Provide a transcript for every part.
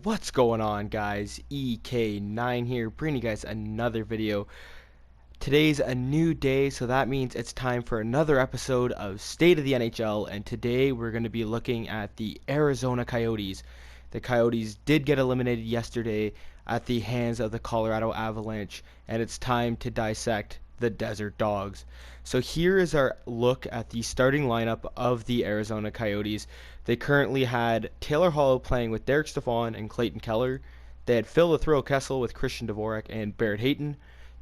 What's going on, guys? EK9 here, bringing you guys another video. Today's a new day, so that means it's time for another episode of State of the NHL, and today we're going to be looking at the Arizona Coyotes. The Coyotes did get eliminated yesterday at the hands of the Colorado Avalanche, and it's time to dissect the Desert Dogs. So here is our look at the starting lineup of the Arizona Coyotes. They currently had Taylor Hall playing with Derek Stepan and Clayton Keller. They had Phil the Thrill Kessel with Christian Dvorak and Barrett Hayton.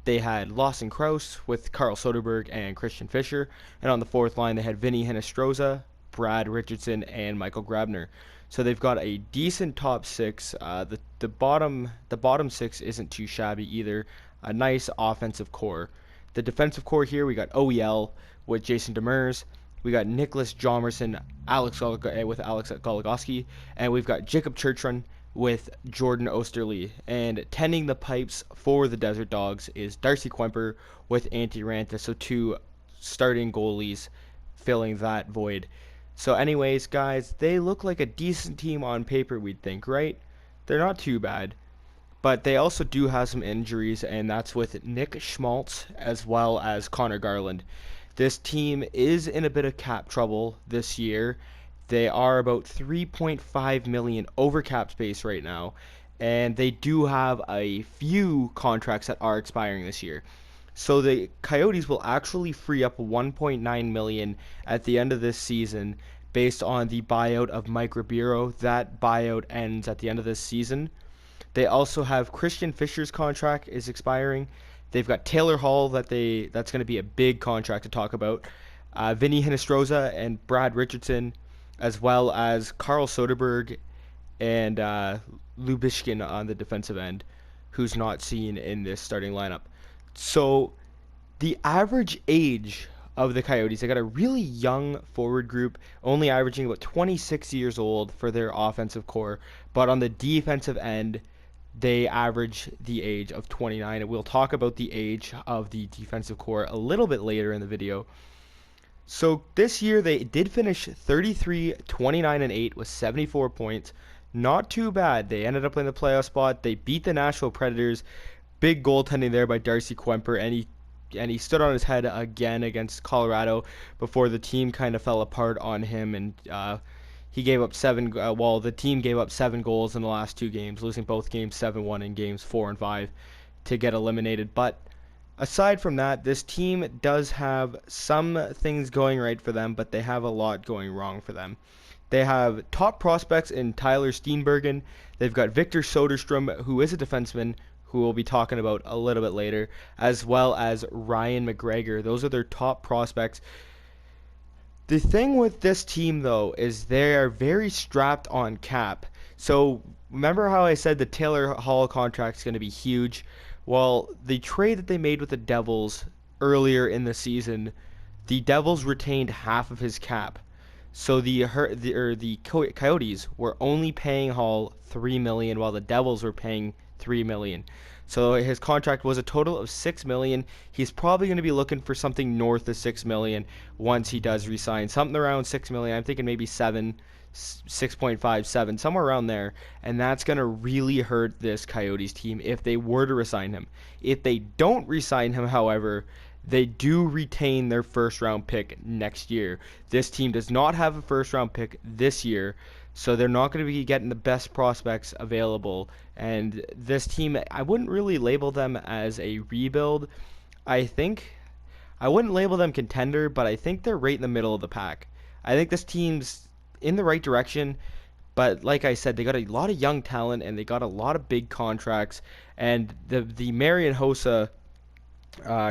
They had Lawson Krause with Carl Soderberg and Christian Fischer. And on the fourth line, they had Vinny Hinostroza, Brad Richardson, and Michael Grabner. So they've got a decent top six. The bottom six isn't too shabby either. A nice offensive core. The defensive core here, we got OEL with Jason Demers. We got Nicholas Jomerson with Alex Goligoski. And we've got Jacob Churchron with Jordan Osterley. And tending the pipes for the Desert Dogs is Darcy Kuemper with Antti Raanta. So two starting goalies filling that void. So anyways, guys, they look like a decent team on paper, we'd think, right? They're not too bad. But they also do have some injuries, and that's with Nick Schmaltz as well as Connor Garland. This team is in a bit of cap trouble this year. They are about $3.5 million over cap space right now, and they do have a few contracts that are expiring this year. So the Coyotes will actually free up $1.9 million at the end of this season based on the buyout of Mike Ribeiro. That buyout ends at the end of this season. They also have Christian Fischer's contract is expiring. They've got Taylor Hall that's going to be a big contract to talk about. Vinny Hinostroza and Brad Richardson, as well as Carl Soderberg and Lubishkin on the defensive end, who's not seen in this starting lineup. So the average age of the Coyotes, they got a really young forward group, only averaging about 26 years old for their offensive core. But on the defensive end, they average the age of 29, and we'll talk about the age of the defensive core a little bit later in the video. So this year they did finish 33, 29, and 8 with 74 points. Not too bad. They ended up in the playoff spot. They beat the Nashville Predators. Big goaltending there by Darcy Kuemper, and he stood on his head again against Colorado before the team kind of fell apart on him, and he gave up the team gave up 7 goals in the last 2 games, losing both games 7-1 and games 4 and 5 to get eliminated. But aside from that, this team does have some things going right for them, but they have a lot going wrong for them. They have top prospects in Tyler Steenbergen. They've got Victor Soderstrom, who is a defenseman, who we'll be talking about a little bit later, as well as Ryan McGregor. Those are their top prospects. The thing with this team, though, is they are very strapped on cap. So remember how I said the Taylor Hall contract is going to be huge? Well, the trade that they made with the Devils earlier in the season, the Devils retained half of his cap. So the Coyotes were only paying Hall $3 million, while the Devils were paying $3 million. So his contract was a total of $6 million. He's probably going to be looking for something north of $6 million once he does resign. Something around $6 million. I'm thinking maybe 6.5, 7, somewhere around there. And that's going to really hurt this Coyotes team if they were to resign him. If they don't resign him, however, they do retain their first-round pick next year. This team does not have a first-round pick this year, so they're not going to be getting the best prospects available. And this team, I wouldn't really label them as a rebuild. I wouldn't label them contender, but I think they're right in the middle of the pack. I think this team's in the right direction, but like I said, they got a lot of young talent, and they got a lot of big contracts. And the Marian Hossa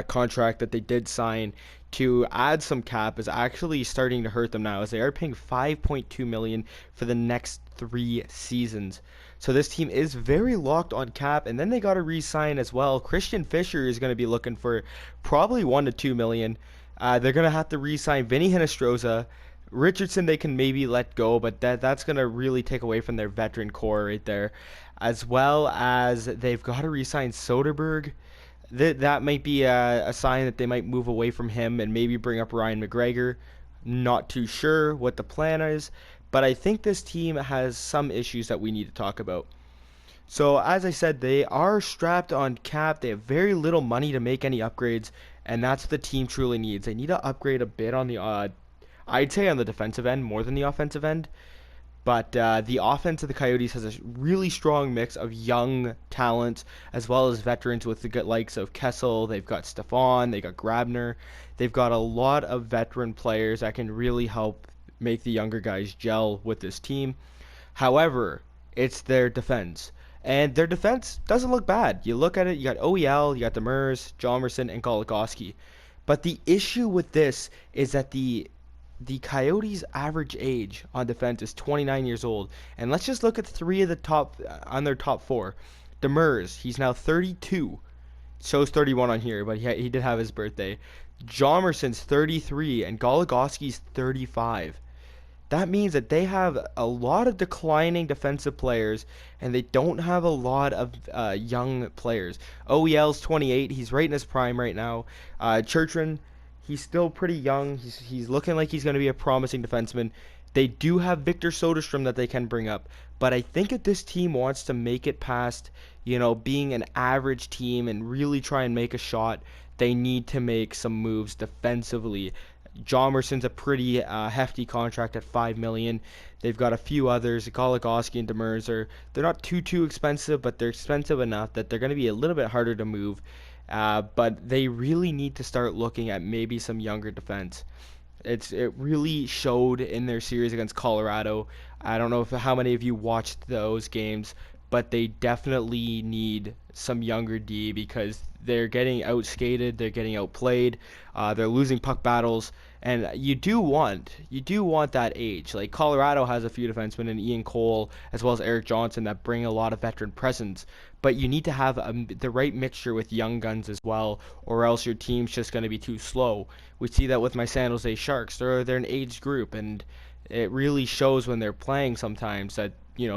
contract that they did sign to add some cap is actually starting to hurt them now, as they are paying $5.2 million for the next 3 seasons. So this team is very locked on cap, and then they got to re-sign as well. Christian Fischer is going to be looking for probably $1 to $2 million. They're going to have to re-sign Vinny Hinostroza. Richardson they can maybe let go, but that's going to really take away from their veteran core right there. As well as they've got to re-sign Soderberg. That might be a sign that they might move away from him and maybe bring up Ryan McGregor. Not too sure what the plan is, but I think this team has some issues that we need to talk about. So as I said, they are strapped on cap. They have very little money to make any upgrades, and that's what the team truly needs. They need to upgrade a bit on the I'd say on the defensive end more than the offensive end. But the offense of the Coyotes has a really strong mix of young talent as well as veterans with the good likes of Kessel. They've got Stefan, they've got Grabner. They've got a lot of veteran players that can really help make the younger guys gel with this team. However, it's their defense. And their defense doesn't look bad. You look at it, you got OEL, you got Demers, Jalmerson, and Goligoski. But the issue with this is that the Coyotes' average age on defense is 29 years old. And let's just look at three of the top on their top four. Demers, he's now 32. Shows 31 on here, but he did have his birthday. Jalmerson's 33 and Goligoski's 35. That means that they have a lot of declining defensive players, and they don't have a lot of young players. OEL's 28. He's right in his prime right now. Churchman, he's still pretty young. He's looking like he's going to be a promising defenseman. They do have Victor Soderstrom that they can bring up, but I think if this team wants to make it past, being an average team and really try and make a shot, they need to make some moves defensively. Jalmerson's a pretty hefty contract at $5 million. They've got a few others. Goligoski and Demers they're not too expensive, but they're expensive enough that they're going to be a little bit harder to move. But they really need to start looking at maybe some younger defense. It really showed in their series against Colorado. I don't know how many of you watched those games, but they definitely need some younger D because they're getting outskated, they're getting outplayed, they're losing puck battles, and you do want that age. Like Colorado has a few defensemen in Ian Cole as well as Eric Johnson that bring a lot of veteran presence, but you need to have the right mixture with young guns as well, or else your team's just going to be too slow. We see that with my San Jose Sharks. They're an aged group, and it really shows when they're playing sometimes that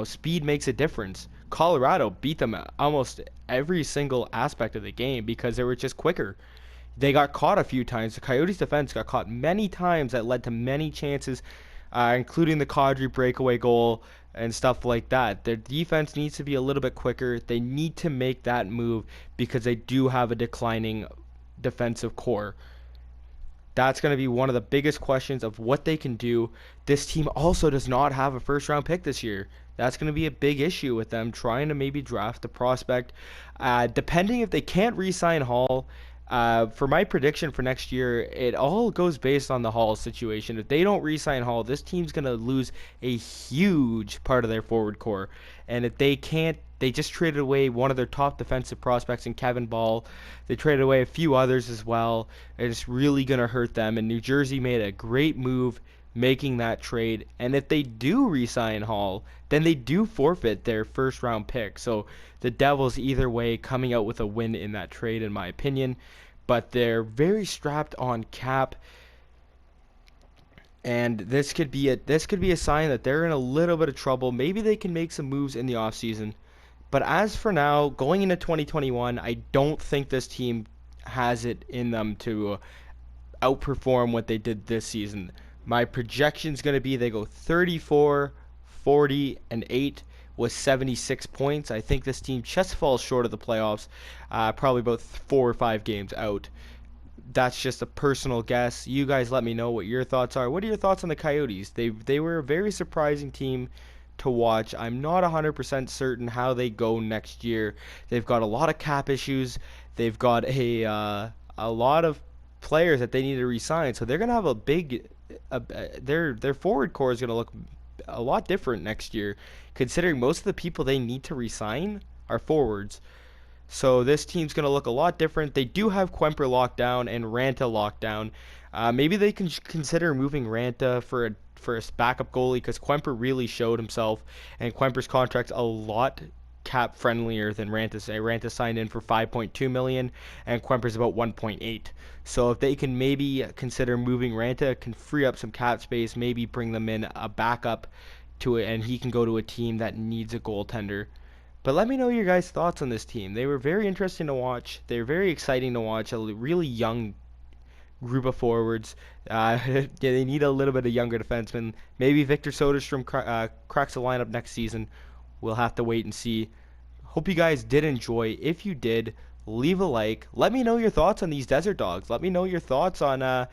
speed makes a difference. Colorado beat them almost every single aspect of the game because they were just quicker. They got caught a few times. The Coyotes' defense got caught many times that led to many chances, including the Kadri breakaway goal and stuff like that. Their defense needs to be a little bit quicker. They need to make that move because they do have a declining defensive core. That's going to be one of the biggest questions of what they can do. This team also does not have a first round pick this year. That's going to be a big issue with them trying to maybe draft a prospect. Depending if they can't re-sign Hall, for my prediction for next year, it all goes based on the Hall situation. If they don't re-sign Hall, this team's going to lose a huge part of their forward core. And if they can't, they just traded away one of their top defensive prospects in Kevin Ball. They traded away a few others as well. It's really going to hurt them. And New Jersey made a great move making that trade. And if they do re-sign Hall, then they do forfeit their first round pick. So the Devils either way coming out with a win in that trade in my opinion. But they're very strapped on cap. And this could be a sign that they're in a little bit of trouble. Maybe they can make some moves in the offseason. But as for now, going into 2021, I don't think this team has it in them to outperform what they did this season. My projection is going to be they go 34, 40, and 8 with 76 points. I think this team just falls short of the playoffs, probably about 4 or 5 games out. That's just a personal guess. You guys let me know what your thoughts are. What are your thoughts on the Coyotes? They were a very surprising team to watch. I'm not 100% certain how they go next year. They've got a lot of cap issues. They've got a lot of players that they need to re-sign. So they're gonna have a big their forward core is gonna look a lot different next year, considering most of the people they need to re-sign are forwards. So this team's going to look a lot different. They do have Quemper locked down and Ranta locked down. Maybe they can consider moving Ranta for a backup goalie because Quemper really showed himself, and Quemper's contract's a lot cap friendlier than Ranta's. Ranta signed in for $5.2 million, and Quemper's about 1.8. So if they can maybe consider moving Ranta, it can free up some cap space. Maybe bring them in a backup to it, and he can go to a team that needs a goaltender. But let me know your guys' thoughts on this team. They were very interesting to watch. They're very exciting to watch. A really young group of forwards. They need a little bit of younger defensemen. Maybe Victor Soderstrom cracks the lineup next season. We'll have to wait and see. Hope you guys did enjoy. If you did, leave a like. Let me know your thoughts on these Desert Dogs. Let me know your thoughts on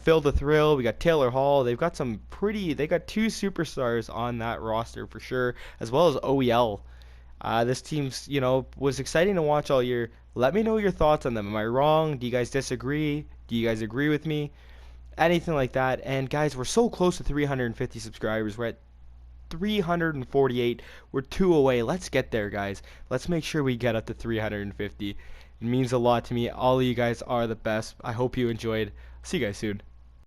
Phil the Thrill. We got Taylor Hall. They've got some pretty. They got two superstars on that roster for sure, as well as OEL. This team's, was exciting to watch all year. Let me know your thoughts on them. Am I wrong? Do you guys disagree? Do you guys agree with me? Anything like that. And guys, we're so close to 350 subscribers. We're at 348. We're 2 away. Let's get there, guys. Let's make sure we get up to 350. It means a lot to me. All of you guys are the best. I hope you enjoyed. See you guys soon.